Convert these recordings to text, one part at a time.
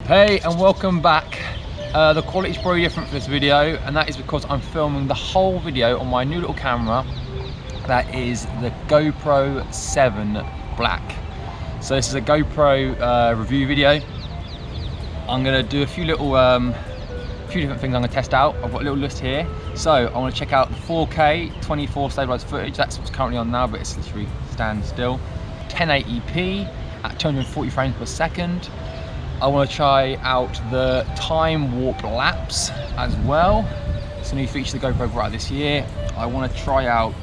Hey and welcome back. The quality is probably different for this video, and that is because I'm filming the whole video on my new little camera. That is the GoPro 7 Black. So this is a GoPro review video. I'm gonna do a few little few different things I'm gonna test out. I've got a little list here. So I want to check out the 4K 24 stabilized footage. That's what's currently on now, but it's literally stand still. 1080p at 240 frames per second. I want to try out the TimeWarp Lapse as well. It's a new feature the GoPro brought out this year. I want to try out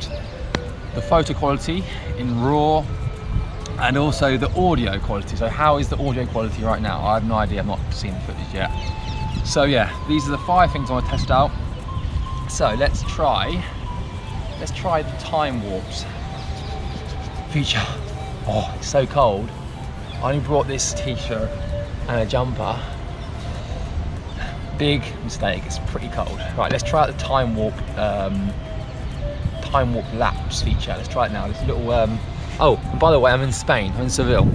the photo quality in RAW and also the audio quality. So how is the audio quality right now? I have no idea, I've not seen the footage yet. So yeah, these are the 5 things I want to test out. So let's try the TimeWarps feature. Oh, it's so cold. I only brought this t-shirt and a jumper. Big mistake, it's pretty cold. Right, let's try out the TimeWarp Lapse feature. Let's try it now. This little oh, and by the way, I'm in Spain, I'm in Seville.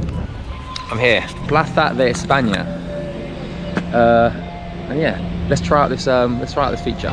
I'm here, Plaza de España. And yeah, let's try out this feature.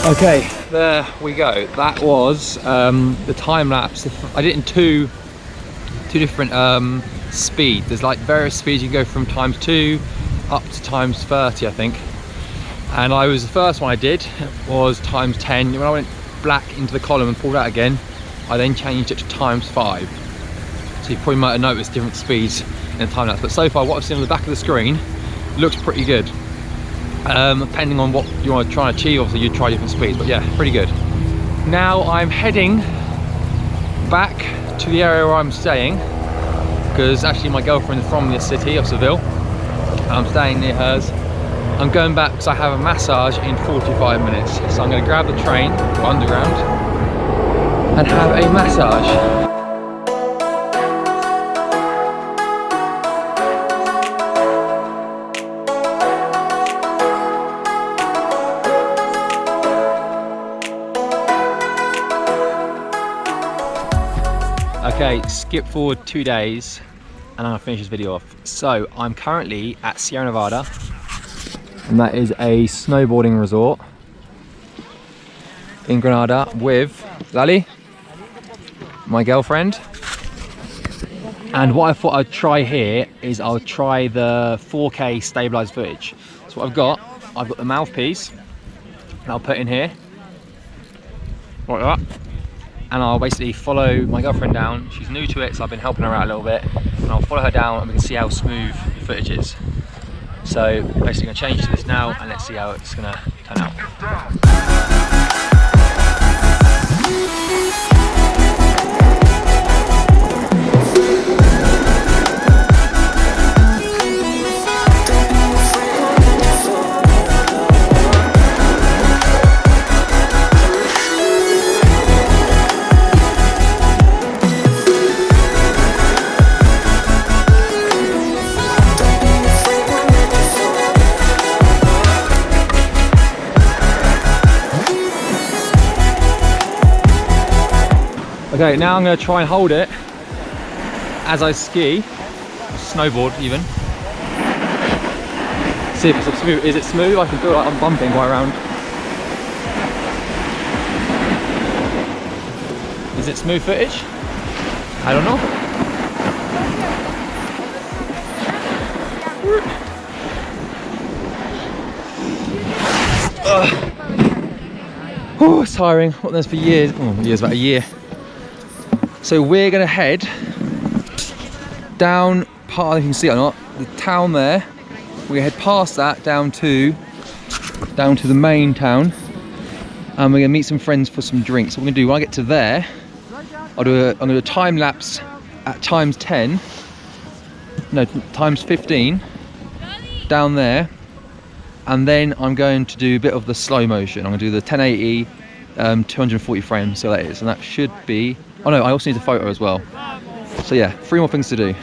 Okay, there we go. That was the time lapse. I did it in two different speeds. There's like various speeds. You can go from ×2 up to ×30, I think. And the first one I did was ×10. When I went black into the column and pulled out again, I then changed it to ×5. So you probably might have noticed different speeds in the time lapse. But so far, what I've seen on the back of the screen looks pretty good. Depending on what you want to try and achieve, obviously you'd try different speeds, but yeah, pretty good. Now I'm heading back to the area where I'm staying, because actually my girlfriend is from this city of Seville. I'm staying near hers. I'm going back because I have a massage in 45 minutes. So I'm going to grab the train, go underground, and have a massage. Okay, skip forward 2 days and I'm gonna finish this video off. So I'm currently at Sierra Nevada, and that is a snowboarding resort in Granada with Lali, my girlfriend. And what I thought I'd try here is I'll try the 4K stabilized footage. So what I've got the mouthpiece, and I'll put in here like that. And I'll basically follow my girlfriend down. She's new to it, so I've been helping her out a little bit. And I'll follow her down and we can see how smooth the footage is. So basically I'm gonna change to this now and let's see how it's gonna turn out. Okay, now I'm going to try and hold it as I ski, snowboard even. See if it's smooth. Is it smooth? I can feel like I'm bumping quite around. Is it smooth footage? I don't know. Oh, it's tiring. What this for years? Oh, years, about a year. So we're gonna head down part, if you can see it or not, the town there. We head past that down to the main town, and we're gonna meet some friends for some drinks. So what we're gonna do when I get to there, I'm gonna do a time lapse at times 10, no, times 15 down there, and then I'm going to do a bit of the slow motion. I'm gonna do the 1080, 240 frames, so that is, and that should be. Oh no, I also need a photo as well. So yeah, 3 more things to do.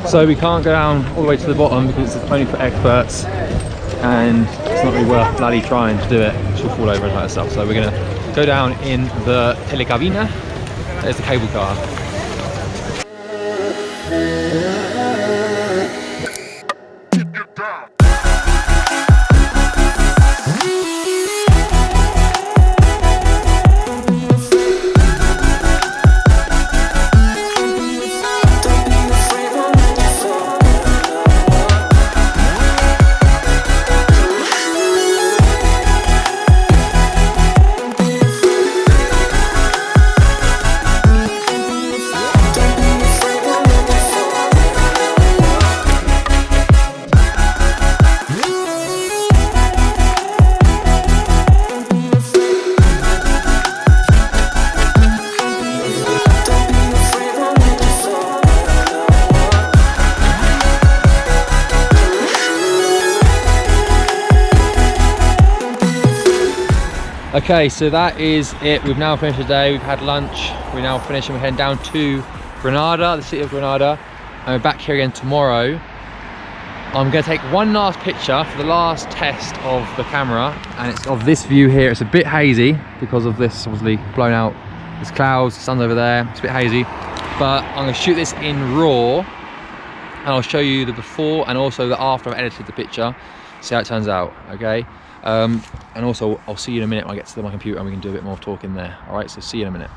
So we can't go down all the way to the bottom because it's only for experts, and it's not really worth bloody trying to do it. She'll fall over and like that stuff. So we're gonna go down in the telecabina. There's the cable car. Okay, so that is it. We've now finished the day. We've had lunch. We're now finishing. We're heading down to Granada, the city of Granada, and we're back here again tomorrow. I'm going to take one last picture for the last test of the camera, and it's of this view here. It's a bit hazy because of this, obviously blown out. There's clouds, the sun's over there. It's a bit hazy, but I'm going to shoot this in RAW, and I'll show you the before and also the after I've edited the picture. See how it turns out. Okay. And also I'll see you in a minute when I get to my computer and we can do a bit more talking there. All right, so see you in a minute.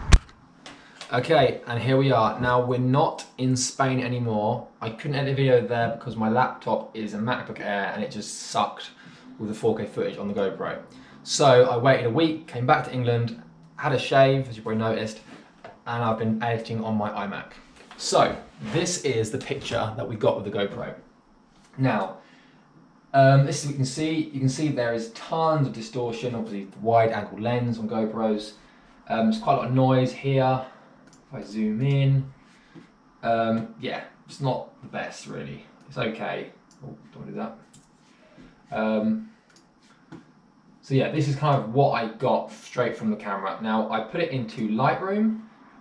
Okay, and here we are. Now we're not in Spain anymore. I couldn't edit a video there because my laptop is a MacBook Air and it just sucked with the 4K footage on the GoPro. So I waited a week, came back to England, had a shave, as you probably noticed, and I've been editing on my iMac. So this is the picture that we got with the GoPro. Now, this is what you can see there is tons of distortion, obviously the wide angle lens on GoPros. There's quite a lot of noise here. If I zoom in, yeah, it's not the best really. It's okay. Oh, don't do that. So yeah, this is kind of what I got straight from the camera. Now I put it into Lightroom,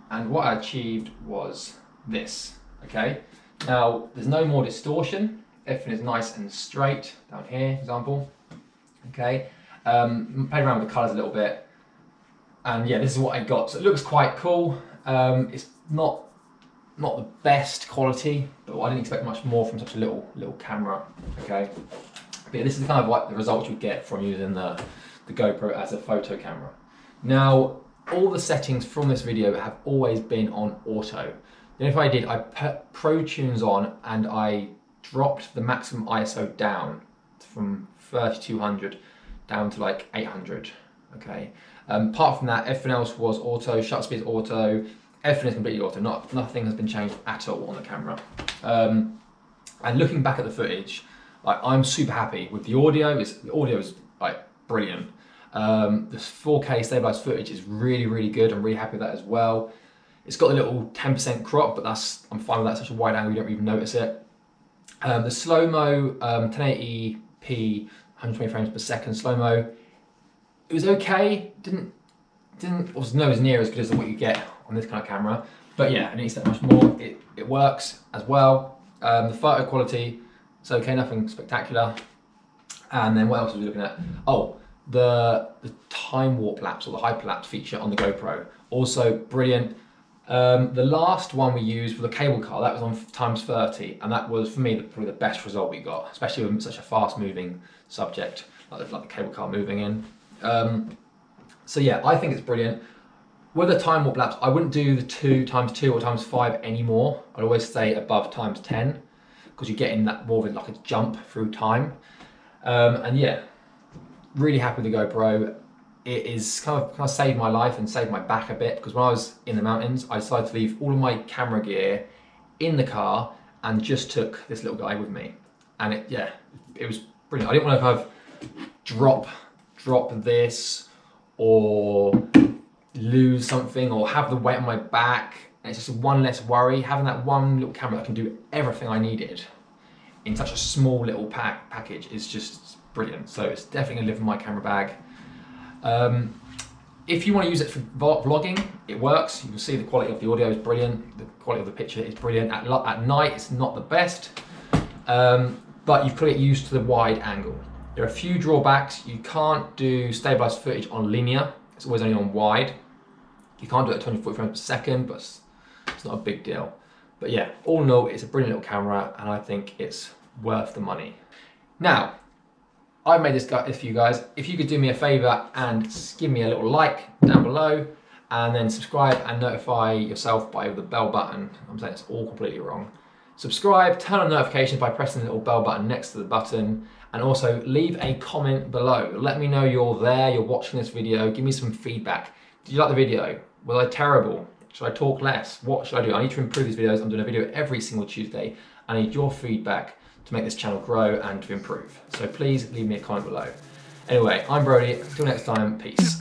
and what I achieved was this. Okay. Now there's no more distortion. Everything is nice and straight down here, for example. Okay, played around with the colours a little bit, and yeah, this is what I got. So it looks quite cool. It's not the best quality, but I didn't expect much more from such a little camera. Okay, but yeah, this is kind of like the results you get from using the GoPro as a photo camera. Now, all the settings from this video have always been on auto. Then if I did, I put Pro Tunes on and I dropped the maximum ISO down from 3200 down to like 800. Okay. Apart from that, everything else was auto. Shutter speed is auto. Everything is completely auto. Nothing has been changed at all on the camera. And looking back at the footage, like I'm super happy with the audio. The audio is like brilliant. This 4K stabilized footage is really good. I'm really happy with that as well. It's got a little 10% crop, but I'm fine with that. Such a wide angle, you don't even notice it. The slow-mo 1080p 120 frames per second slow-mo, it was okay. Was nowhere near as good as what you get on this kind of camera, but yeah, I didn't expect much more. It works as well. The photo quality, it's okay, nothing spectacular. And then what else was we looking at? Oh, the TimeWarp lapse or the Hyperlapse feature on the GoPro, also brilliant. The last one we used was the cable car. That was on times 30, and that was for me probably the best result we got, especially with such a fast moving subject like the cable car moving in. So yeah, I think it's brilliant. With a time warp lapse, I wouldn't do the 2x2 or x5 anymore. I'd always stay above times 10. because you're getting that more of like a jump through time. And yeah, really happy with the GoPro. It is kind of saved my life and saved my back a bit, because when I was in the mountains, I decided to leave all of my camera gear in the car and just took this little guy with me. And it was brilliant. I didn't want to kind of drop this or lose something or have the weight on my back. And it's just one less worry. Having that one little camera that can do everything I needed in such a small little package is just brilliant. So it's definitely gonna live in my camera bag. If you want to use it for vlogging, it works. You can see the quality of the audio is brilliant. The quality of the picture is brilliant. At night, it's not the best, but you've got to get used to the wide angle. There are a few drawbacks. You can't do stabilized footage on linear. It's always only on wide. You can't do it at 20-40 frames per second, but it's not a big deal. But yeah, all in all, it's a brilliant little camera, and I think it's worth the money. Now, I've made this for you guys. If you could do me a favor and give me a little like down below, and then subscribe and notify yourself by the bell button. I'm saying it's all completely wrong. Subscribe, turn on notifications by pressing the little bell button next to the button, and also leave a comment below. Let me know you're there, you're watching this video. Give me some feedback. Did you like the video? Was I terrible? Should I talk less? What should I do? I need to improve these videos. I'm doing a video every single Tuesday. I need your feedback to make this channel grow and to improve. So please leave me a comment below. Anyway, I'm Brody. Until next time, peace.